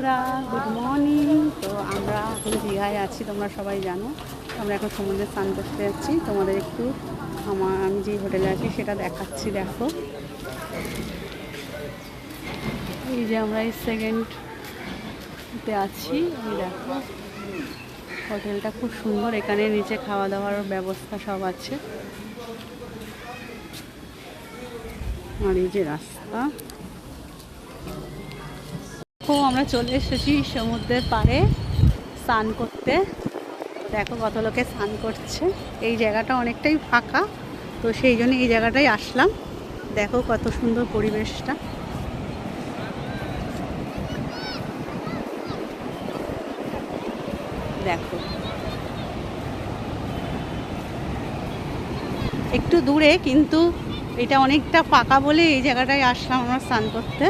বন্ধুরা, good morning. তো আমরা এখন দীঘায় আছি, তোমরা সবাই জানো। আমরা এখন সমুদ্রে স্নান করতে যাচ্ছি। তোমাদের একটু আমি যে হোটেলে আছি সেটা দেখাচ্ছি। দেখো, এই যে আমরা এই সেকেন্ডতে আছি। এই দেখো, হোটেলটা খুব সুন্দর। এখানে নিচে খাওয়া দাওয়ার ব্যবস্থা সব আছে। আর এই যে রাস্তা, আমরা চলে এসেছি সমুদ্রের পাড়ে স্নান করতে। দেখো কত লোকে স্নান করছে। এই জায়গাটা অনেকটাই ফাঁকা, তো সেই জন্য এই জায়গাটায় আসলাম। দেখো কত সুন্দর পরিবেশটা। দেখো, একটু দূরে, কিন্তু এটা অনেকটা ফাঁকা বলে এই জায়গাটায় আসলাম আমরা স্নান করতে।